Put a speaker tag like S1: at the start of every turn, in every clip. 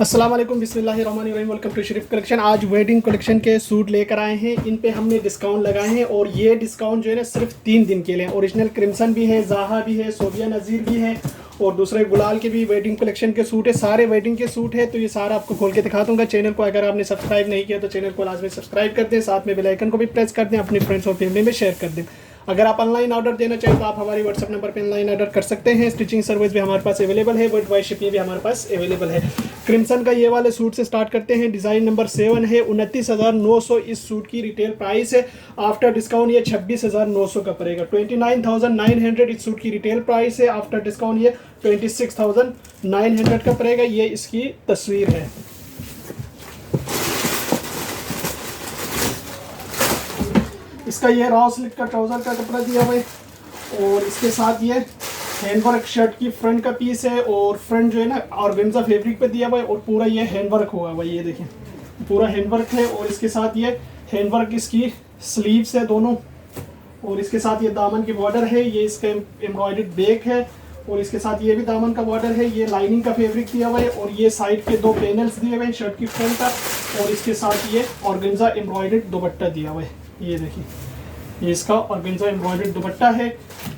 S1: अस्सलाम वालेकुम बिस्मिल्लाहिर्रहमानिर्रहीम। Welcome to Sharif collection. आज वेडिंग कलेक्शन के सूट लेकर आए हैं। इन पे हमने डिस्काउंट लगाए हैं और ये डिस्काउंट जो है ना सिर्फ 3 दिन के लिए। ओरिजिनल क्रिम्सन भी है, ज़ाहा भी है, सोबिया नज़ीर भी है और दूसरे गुलाल के भी वेडिंग कलेक्शन के सूट है। सारे वेडिंग के सूट है तो ये सारा आपको खोल के दिखा दूंगा। चैनल को अगर आपने सब्सक्राइब नहीं किया तो चैनल को लाजमी सब्सक्राइब कर दें, साथ में बेल आइकन को भी प्रेस कर दें, अपनी फ्रेंड्स और फैमिली में शेयर कर दें। अगर आप ऑनलाइन ऑर्डर देना चाहें तो आप हमारी व्हाट्सअप नंबर पर ऑनलाइन ऑर्डर कर सकते हैं। स्टिचिंग सर्विस भी हमारे पास अवेलेबल है, वर्ल्ड वाइड शिपिंग भी हमारे पास अवेलेबल है। क्रिम्सन का ये वाले सूट से स्टार्ट करते हैं। डिज़ाइन नंबर 7 है। 29,900 इस सूट की रिटेल प्राइस है। आफ्टर डिस्काउंट ये 26,900 का पड़ेगा। 29,900 इस सूट की रिटेल प्राइस है। आफ्टर डिस्काउंट ये 26,900 का पड़ेगा। ये इसकी तस्वीर है। इसका ये रॉ स्लिट का ट्राउज़र का कपड़ा दिया हुआ है और इसके साथ ये हैंडवर्क शर्ट की फ्रंट का पीस है और फ्रंट जो है ना ऑर्गेन्जा फैब्रिक पे दिया हुआ है और पूरा ये हैंडवर्क हुआ हुआ है। ये देखिए पूरा हैंडवर्क है और इसके साथ ये हैंडवर्क इसकी स्लीव्स है दोनों और इसके साथ ये दामन की बॉर्डर है। ये इसका एम्ब्रॉयडर्ड बैक है और इसके साथ ये भी दामन का बॉर्डर है। ये लाइनिंग का फैब्रिक दिया हुआ है और ये साइड के 2 पैनल्स दिए हुए हैं शर्ट की फ्रंट का और इसके साथ ये ऑर्गेन्जा एम्ब्रॉयडर्ड दुपट्टा दिया हुआ है। ये देखिए ये इसका ऑर्गेन्जा एम्ब्रॉयडर्ड दुपट्टा है।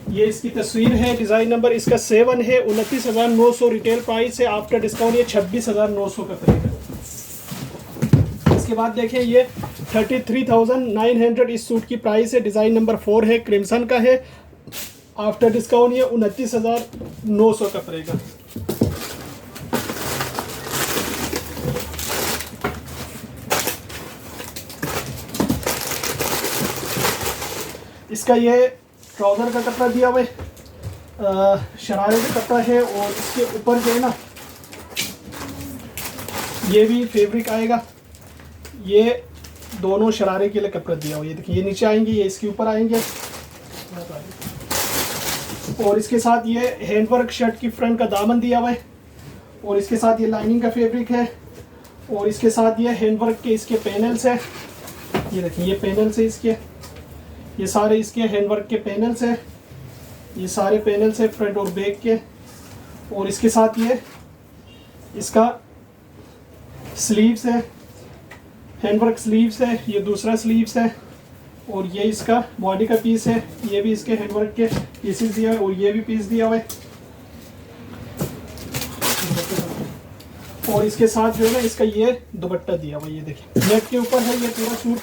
S1: ये इसकी तस्वीर है। डिज़ाइन नंबर इसका 7 है। 29,900 रिटेल प्राइस है। आफ्टर डिस्काउंट ये 26,900 का पड़ेगा। इसके बाद देखें ये 33,900 इस सूट की प्राइस है। डिज़ाइन नंबर 4 है, क्रिम्सन का है। आफ्टर डिस्काउंट ये 29,900 का पड़ेगा। इसका ये ट्राउज़र का कपड़ा दिया हुआ है, शरारे का कपड़ा है और इसके ऊपर जो है ना ये भी फैब्रिक आएगा। ये दोनों शरारे के लिए कपड़ा दिया हुआ है। ये देखिए ये नीचे आएंगे, ये इसके ऊपर आएंगे और इसके साथ ये हैंडवर्क शर्ट की फ्रंट का दामन दिया हुआ है और इसके साथ ये लाइनिंग का फैब्रिक है और इसके साथ ये हैंडवर्क के इसके पैनल्स है। ये देखिए ये पैनल्स है इसके, ये सारे इसके हैंडवर्क के पैनल्स हैं। ये सारे पैनल्स हैं फ्रंट और बैक के और इसके साथ ये इसका स्लीव्स है, हैंडवर्क स्लीव्स है। ये दूसरा स्लीव्स है और ये इसका बॉडी का पीस है। ये भी इसके हैंडवर्क के पीसेस दिया है और ये भी पीस दिया हुआ है और इसके साथ जो है ना इसका ये दुपट्टा दिया हुआ है। ये देखिए नेट के ऊपर है ये पूरा सूट।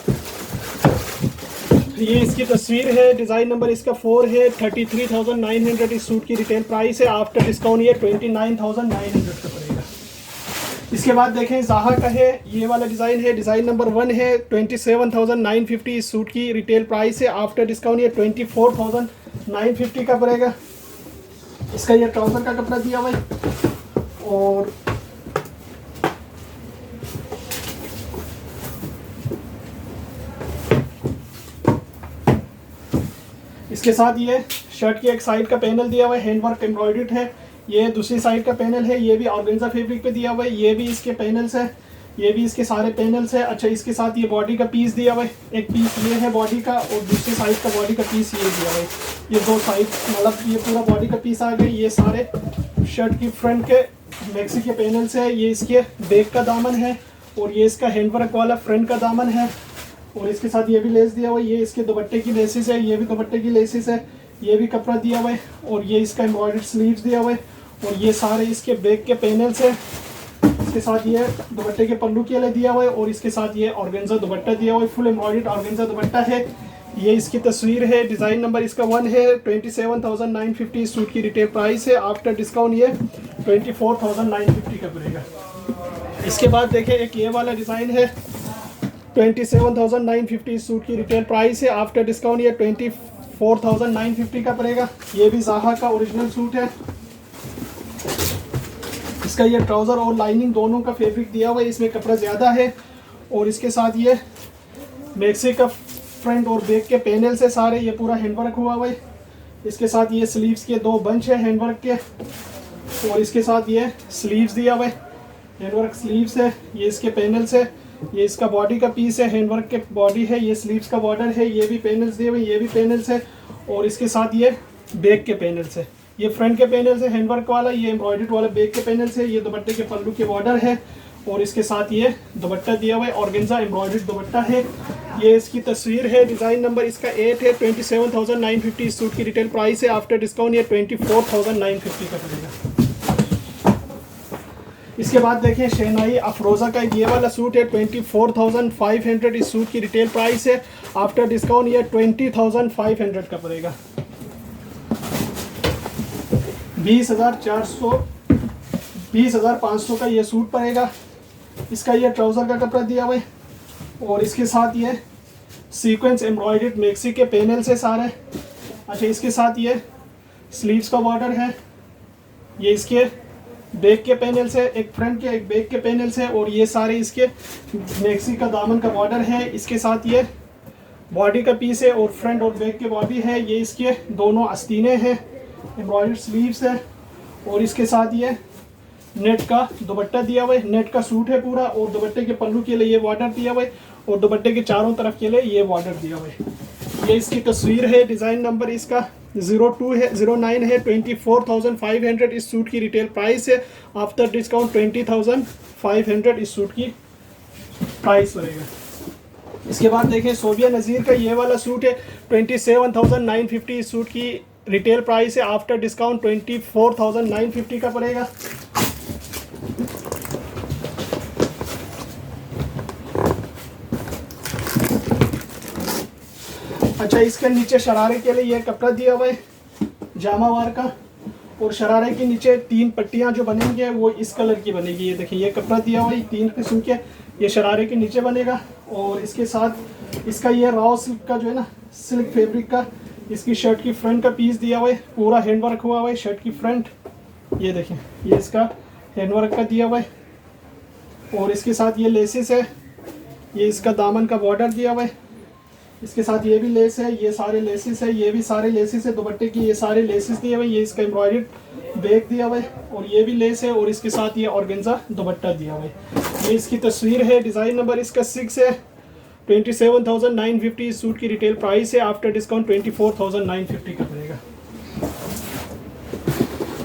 S1: ये इसकी तस्वीर है। डिज़ाइन नंबर इसका 4 है। 33,900 इस सूट की रिटेल प्राइस है। आफ्टर डिस्काउंट ये 29,900 का पड़ेगा। इसके बाद देखें ज़ाहा का है। ये वाला डिज़ाइन है। डिज़ाइन नंबर 1 है। 27,950 इस सूट की रिटेल प्राइस है। आफ्टर डिस्काउंट ये 24,950 का पड़ेगा। इसका ये ट्राउज़र का कपड़ा दिया हुआ है और इसके साथ ये शर्ट की एक साइड का पैनल दिया हुआ है, हैंडवर्क एम्ब्रॉयडर्ड है। ये दूसरी साइड का पैनल है, ये भी ऑर्गेन्जा फैब्रिक पे दिया हुआ है। ये भी इसके पैनल्स है, ये भी इसके सारे पैनल्स है। अच्छा इसके साथ ये बॉडी का पीस दिया हुआ है। एक पीस ये है बॉडी का और दूसरी साइड का बॉडी का पीस ये दिया हुआ है। ये 2 साइड मतलब ये पूरा बॉडी का पीस आ गया। ये सारे शर्ट की फ्रंट के मैक्सी के पैनल्स है। ये इसके बैक का दामन है और ये इसका हैंडवर्क वाला फ्रंट का दामन है और इसके साथ ये भी लेस दिया हुआ है। ये इसके दुपट्टे की लेसेस है, ये भी दुपट्टे की लेसेस है। ये भी कपड़ा दिया हुआ है और ये इसका एम्ब्रॉयडर्ड स्लीव्स दिया हुआ है और ये सारे इसके बैक के पैनल्स है। इसके साथ ये दुपट्टे के पल्लू के लिए दिया हुआ है और इसके साथ ये ऑर्गेन्जा दुपट्टा दिया हुआ है। फुल एम्ब्रॉयडर्ड ऑर्गेन्जा दुपट्टा है। ये इसकी तस्वीर है। डिज़ाइन नंबर इसका 1 है। 27,950 सूट की रिटेल प्राइस है। आफ्टर डिस्काउंट ये 24,950 का पड़ेगा। इसके बाद देखें एक ये वाला डिज़ाइन है। 27,950 सूट की रिटेल प्राइस है। आफ्टर डिस्काउंट ये 24,950 का पड़ेगा। ये भी ज़ाहा का ओरिजिनल सूट है। इसका ये ट्राउज़र और लाइनिंग दोनों का फैब्रिक दिया हुआ है। इसमें कपड़ा ज़्यादा है और इसके साथ ये मैक्सी का फ्रंट और बैक के पैनल से सारे ये पूरा हैंडवर्क हुआ हुआ है। इसके साथ ये स्लीव्स के 2 बंच है हैंडवर्क के और इसके साथ ये स्लीव्स दिया हुआ है, हैंडवर्क स्लीव्स है। ये इसके पैनल्स है। ये इसका बॉडी का पीस है, हैंडवर्क के बॉडी है। ये स्लीव्स का बॉर्डर है। ये भी पैनल्स दिए हुए, ये भी पैनल्स है और इसके साथ ये बैक के पैनल्स है। ये फ्रंट के पैनल से हैंडवर्क वाला, ये एम्ब्रॉयडर्ड वाला बैक के पैनल से, ये दुपट्टे के पल्लू के बॉर्डर है और इसके साथ ये दुपट्टा दिया हुआ है, ऑर्गेन्जा एम्ब्रॉयडर्ड दुपट्टा है। ये इसकी तस्वीर है, डिज़ाइन नंबर इसका 8 है। 27,950 इस सूट की रिटेल प्राइस है। आफ्टर डिस्काउंट ये 24,950 का पड़ेगा। इसके बाद देखें शहनाई अफरोज़ा का ये वाला सूट है। 24,500 इस सूट की रिटेल प्राइस है। आफ्टर डिस्काउंट ये 20,500 का पड़ेगा। 20,500 का ये सूट पड़ेगा। इसका ये ट्राउज़र का कपड़ा दिया हुआ है और इसके साथ ये सीक्वेंस एम्ब्रॉयडर्ड मैक्सी के पैनल से सारे। अच्छा, इसके साथ ये स्लीव्स का बॉर्डर है। ये इसके बैक के पैनल से, एक फ्रंट के एक बैक के पैनल से, और ये सारे इसके मैक्सी का दामन का बॉर्डर है। इसके साथ ये बॉडी का पीस है और फ्रंट और बैक के बॉडी है। ये इसके दोनों आस्तीने हैं, एम्ब्रॉयडर्ड स्लीव्स है। और इसके साथ ये नेट का दुपट्टा दिया हुआ है। नेट का सूट है पूरा और दुपट्टे के पल्लू के लिए ये बॉर्डर दिया हुआ है और दुपट्टे के चारों तरफ के लिए ये बॉर्डर दिया हुआ है। ये इसकी तस्वीर है, डिज़ाइन नंबर इसका 09 है। 24,500 इस सूट की रिटेल प्राइस है। आफ्टर डिस्काउंट 20,500 इस सूट की प्राइस रहेगा। इसके बाद देखें सोबिया नज़ीर का ये वाला सूट है। 27,950 इस सूट की रिटेल प्राइस है। आफ्टर डिस्काउंट 24,950 का पड़ेगा। अच्छा, इसके नीचे शरारे के लिए ये कपड़ा दिया हुआ है जामावार का, और शरारे के नीचे 3 पट्टियां जो बनेंगे वो इस कलर की बनेगी। ये देखिए ये कपड़ा दिया हुआ है 3 किस्म के, ये शरारे के नीचे बनेगा। और इसके साथ इसका ये रॉ सिल्क का जो है ना, सिल्क फैब्रिक का इसकी शर्ट की फ्रंट का पीस दिया हुआ है। पूरा हैंडवर्क हुआ हुआ है शर्ट की फ्रंट। ये देखें ये इसका हैंडवर्क का दिया हुआ है और इसके साथ ये लेसेस है। ये इसका दामन का बॉर्डर दिया हुआ है। इसके साथ ये भी लेस है, ये सारे लेसेस है, ये भी सारे लेसेस है दुपट्टे की, ये सारे लेसेस दिए हुए। ये इसका एम्ब्रॉयडर्ड बैक दिया हुआ है और ये भी लेस है और इसके साथ ये ऑर्गेन्जा दुपट्टा दिया हुआ है। ये इसकी तस्वीर है, डिज़ाइन नंबर इसका 6 है। 27,950 इस सूट की रिटेल प्राइस है। आफ्टर डिस्काउंट 24,950 का पड़ेगा।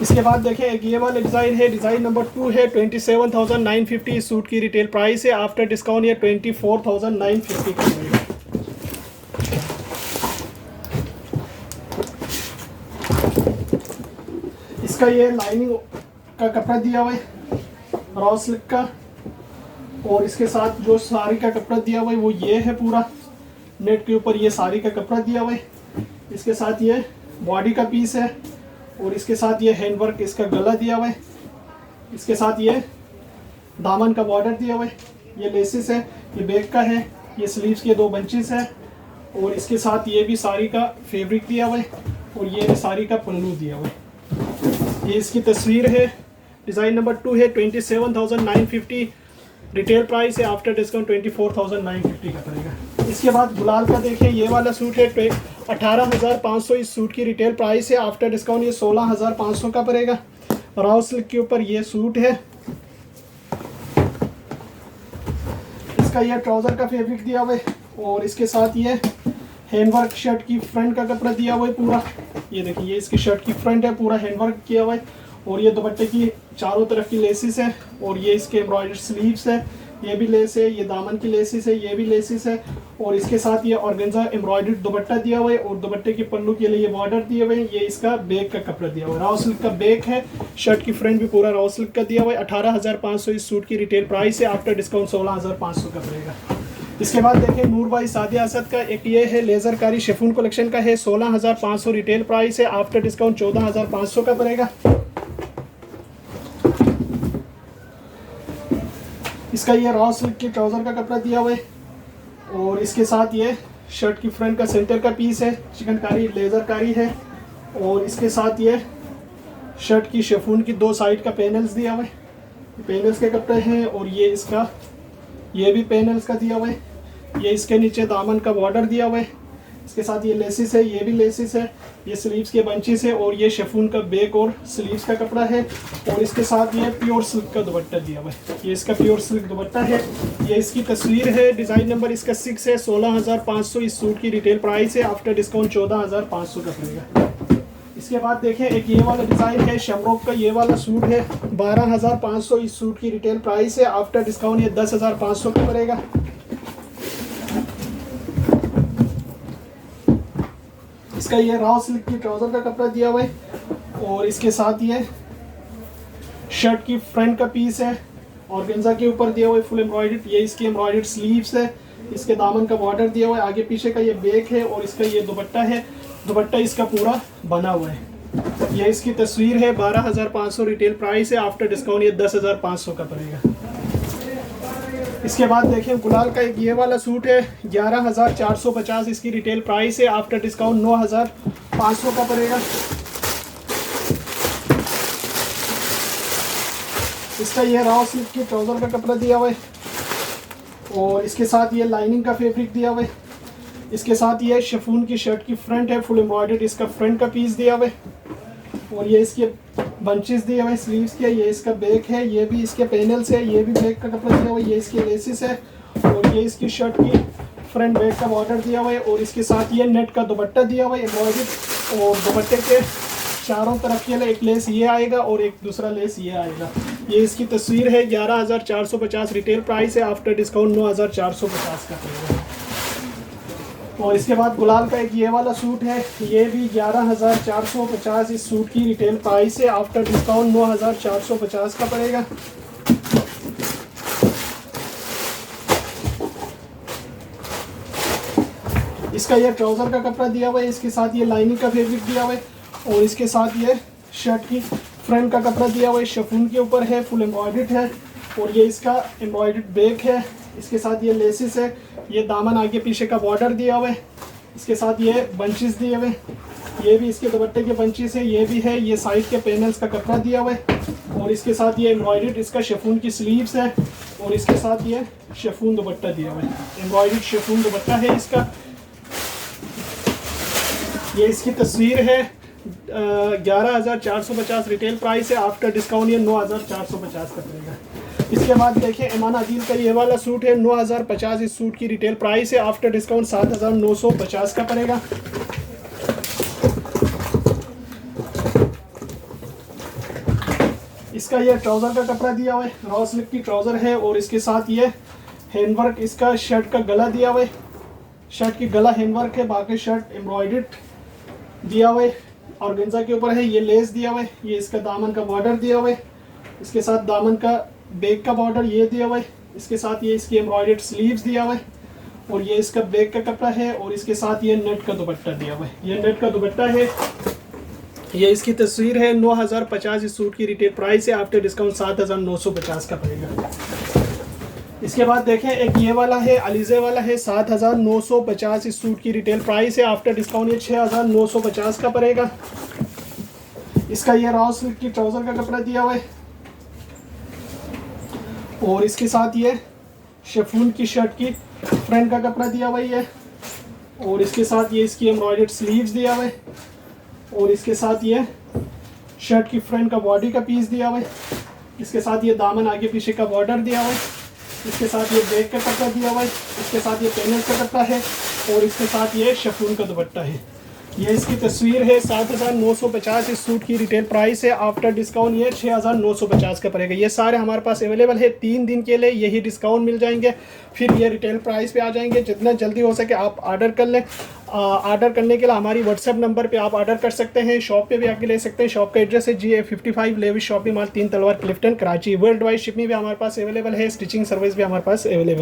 S1: इसके बाद देखें एक ये वाला डिज़ाइन है, डिज़ाइन नंबर 2 है। 27,950 इस सूट की रिटेल प्राइस है। आफ्टर डिस्काउंट ये 24,950 का पड़ेगा। इसका ये लाइनिंग का कपड़ा दिया हुआ है रॉ सिल्क का, और इसके साथ जो साड़ी का कपड़ा दिया हुआ है वो ये है पूरा नेट के ऊपर। ये साड़ी का कपड़ा दिया हुआ है। इसके साथ ये बॉडी का पीस है और इसके साथ ये हैंडवर्क इसका गला दिया हुआ है। इसके साथ ये दामन का बॉर्डर दिया हुआ है। ये लेसेस है, ये बैक का है, ये स्लीव्स के 2 बंचेस है और इसके साथ ये भी साड़ी का फैब्रिक दिया हुआ है और ये भी साड़ी का पल्लू दिया हुआ है। ये इसकी तस्वीर है, डिज़ाइन नंबर 2 है। 27,950 रिटेल प्राइस है। आफ्टर डिस्काउंट 24,950 का पड़ेगा। इसके बाद गुलाल का देखें ये वाला सूट है। 18,500 इस सूट की रिटेल प्राइस है। आफ्टर डिस्काउंट ये 16,500 का पड़ेगा। रॉ सिल्क के ऊपर ये सूट है। इसका ये ट्राउज़र का फैब्रिक दिया हुआ है और इसके साथ ये हैंडवर्क शर्ट की फ्रंट का कपड़ा दिया हुआ है पूरा। ये देखिए ये इसकी शर्ट की फ्रंट है, पूरा हैंडवर्क किया हुआ है और ये दुपट्टे की चारों तरफ की लेसिस है और ये इसके एम्ब्रॉयडर्ड स्लीव्स है। ये भी लेस है, ये दामन की लेसिस है, ये भी लेसिस है और इसके साथ ये ऑर्गेन्जा एम्ब्रॉयडर्ड दुपट्टा दिया हुआ है और दुपट्टे के पल्लू के लिए बॉर्डर दिए हुए हैं। ये इसका बैक का कपड़ा दिया हुआ है, रॉ सिल्क का बैक है। शर्ट की फ्रंट भी पूरा रॉ सिल्क का दिया हुआ है। 18,500 इस सूट की रिटेल प्राइस है। आफ्टर डिस्काउंट 16,500 का पड़ेगा। इसके बाद देखें नूर भाई सादिया असद का एक ये है लेज़र कारी शिफॉन कलेक्शन का है। 16,500 रिटेल प्राइस है। आफ्टर डिस्काउंट 14,500 का पड़ेगा। इसका ये रॉ सिल्क की ट्राउज़र का कपड़ा दिया हुआ है और इसके साथ ये शर्ट की फ्रंट का सेंटर का पीस है, चिकनकारी लेज़र कारी है और इसके साथ ये शर्ट की शिफॉन की 2 साइड का पैनल्स दिया हुआ है। पैनल्स के कपड़े हैं और ये इसका ये भी पैनल्स का दिया हुआ है। ये इसके नीचे दामन का बॉर्डर दिया हुआ है। इसके साथ ये लेसिस है, ये भी लेसिस है, ये स्लीव्स के बंचेस है और ये शिफॉन का बैक और स्लीव्स का कपड़ा है और इसके साथ ये प्योर सिल्क का दुपट्टा दिया हुआ है। ये इसका प्योर सिल्क दुपट्टा है। ये इसकी तस्वीर है, डिज़ाइन नंबर इसका 6 है। 16,500 इस सूट की रिटेल प्राइस है। आफ्टर डिस्काउंट 14,500 का पड़ेगा। इसके बाद देखें एक ये वाला डिज़ाइन है, शमरोक का ये वाला सूट है, 12,500 इस सूट की रिटेल प्राइस है। आफ्टर डिस्काउंट ये 10,500 का पड़ेगा। इसका ये रॉ सिल्क की ट्राउज़र का कपड़ा दिया हुआ है और इसके साथ ये शर्ट की फ्रंट का पीस है, ऑर्गेन्जा के ऊपर दिया हुआ है फुल एम्ब्रॉयडर्ड। ये इसकी एम्ब्रॉयडर्ड स्लीव्स है, इसके दामन का बॉर्डर दिया हुआ है, आगे पीछे का ये बैक है और इसका ये दुपट्टा है। दुपट्टा इसका पूरा बना हुआ है। ये इसकी तस्वीर है, 12,500 रिटेल प्राइस है। आफ्टर डिस्काउंट ये 10,500 का पड़ेगा। इसके बाद देखें गुलाल का एक ये वाला सूट है, 11,450 इसकी रिटेल प्राइस है। आफ्टर डिस्काउंट 9,500 का पड़ेगा। इसका ये रॉ सिल्क की ट्राउज़र का कपड़ा दिया हुआ है और इसके साथ ये लाइनिंग का फैब्रिक दिया हुआ है। इसके साथ ये शिफॉन की शर्ट की फ्रंट है, फुल एम्ब्रॉयडर्ड इसका फ्रंट का पीस दिया हुआ है और ये इसके बंचेस दिए हुए हैं स्लीव्स के। ये इसका बैक है, ये भी इसके पैनल्स है, ये भी बैक का कपड़ा दिया हुआ है, ये इसके लेसिस है और ये इसकी शर्ट की फ्रंट बैक का बॉर्डर दिया हुआ है और इसके साथ ये नेट का दुपट्टा दिया हुआ है एम्ब्रॉयडर्ड। और दुपट्टे के चारों तरफ के लिए एक लेस ये आएगा और एक दूसरा लेस ये आएगा। ये इसकी तस्वीर है, 11,450 रिटेल प्राइस है। आफ्टर डिस्काउंट 9,450 का पड़ेगा। और इसके बाद गुलाल का एक ये वाला सूट है, ये भी 11,450 इस सूट की रिटेल प्राइस है। आफ्टर डिस्काउंट 9,450 का पड़ेगा। इसका ये ट्राउज़र का कपड़ा दिया हुआ है, इसके साथ ये लाइनिंग का फैब्रिक दिया हुआ है और इसके साथ ये शर्ट की फ्रंट का कपड़ा दिया हुआ है, शिफॉन के ऊपर है, फुल एम्ब्रॉयडर्ड है और ये इसका एम्ब्रॉयडर्ड बैक है। इसके साथ ये लेसिस है, ये दामन आगे पीछे का बॉर्डर दिया हुआ है। इसके साथ ये बंचेस दिए हुए, ये भी इसके दुपट्टे के बंचेस है, ये भी है, ये साइड के पैनल्स का कपड़ा दिया हुआ है और इसके साथ ये एम्ब्रॉयडर्ड इसका शिफॉन की स्लीव्स है और इसके साथ ये शिफॉन दुपट्टा दिया हुआ है, एम्ब्रॉयडर्ड शिफॉन दुपट्टा है इसका। ये इसकी तस्वीर है, 11,450 रिटेल प्राइस है। आफ्टर डिस्काउंट ये 9,450 का पड़ेगा। इसके बाद देखिए इमान आदिल का ये वाला सूट है, 9,050 इस सूट की रिटेल प्राइस है। आफ्टर डिस्काउंट 7,950 का पड़ेगा। इसका ये ट्राउज़र का कपड़ा दिया हुआ है, रॉ सिल्क की ट्राउज़र है और इसके साथ ये हैंडवर्क इसका शर्ट का गला दिया हुआ है, शर्ट की गला हैंडवर्क है, बाकी शर्ट एम्ब्रॉयडर्ड दिया हुआ है, ऑर्गेन्जा के ऊपर है, ये लेस दिया हुआ है, ये इसका दामन का बॉर्डर दिया हुआ है, इसके साथ दामन का बैक का बॉर्डर ये दिया हुआ है, इसके साथ ये इसकी एम्ब्रॉयडर्ड स्लीव्स दिया हुआ है और ये इसका बैक का कपड़ा है और इसके साथ ये नेट का दुपट्टा दिया हुआ है, ये नेट का दुपट्टा है। ये इसकी तस्वीर है, 9,050 इस सूट की रिटेल प्राइस है। आफ्टर डिस्काउंट 7,950 का पड़ेगा। इसके बाद देखें एक ये वाला है, अलीज़े वाला है, 7,950 इस सूट की रिटेल प्राइस है। आफ्टर डिस्काउंट ये 6,950 का पड़ेगा। इसका ये रॉ सिल्क की ट्राउज़र का कपड़ा दिया हुआ है और इसके साथ ये शिफॉन की शर्ट की फ्रंट का कपड़ा दिया हुआ है और इसके साथ ये इसकी एम्ब्रॉयडर्ड स्लीव्स दिया हुआ है और इसके साथ ये शर्ट की फ्रंट का बॉडी का पीस दिया हुआ है, इसके साथ ये दामन आगे पीछे का बॉर्डर दिया हुआ है, इसके साथ ये बैक का कपड़ा दिया हुआ है, इसके साथ ये पैनल का कपड़ा है और इसके साथ ये शिफॉन का दुपट्टा है। ये इसकी तस्वीर है, 7,950 इस सूट की रिटेल प्राइस है। आफ्टर डिस्काउंट ये 6,950 का पड़ेगा। ये सारे हमारे पास अवेलेबल है, 3 दिन के लिए यही डिस्काउंट मिल जाएंगे, फिर ये रिटेल प्राइस पे आ जाएंगे। जितना जल्दी हो सके आप ऑर्डर कर लें। ऑर्डर करने के लिए हमारी व्हाट्सएप नंबर पे आप ऑर्डर कर सकते हैं, शॉप पे भी आके ले सकते हैं। शॉप का एड्रेस है GA55 लेविस शॉपिंग मॉल, 3 तलवार, Clifton, Karachi. World wide shipping भी हमारे पास अवेलेबल है, स्टिचिंग सर्विस भी हमारे पास अवेलेबल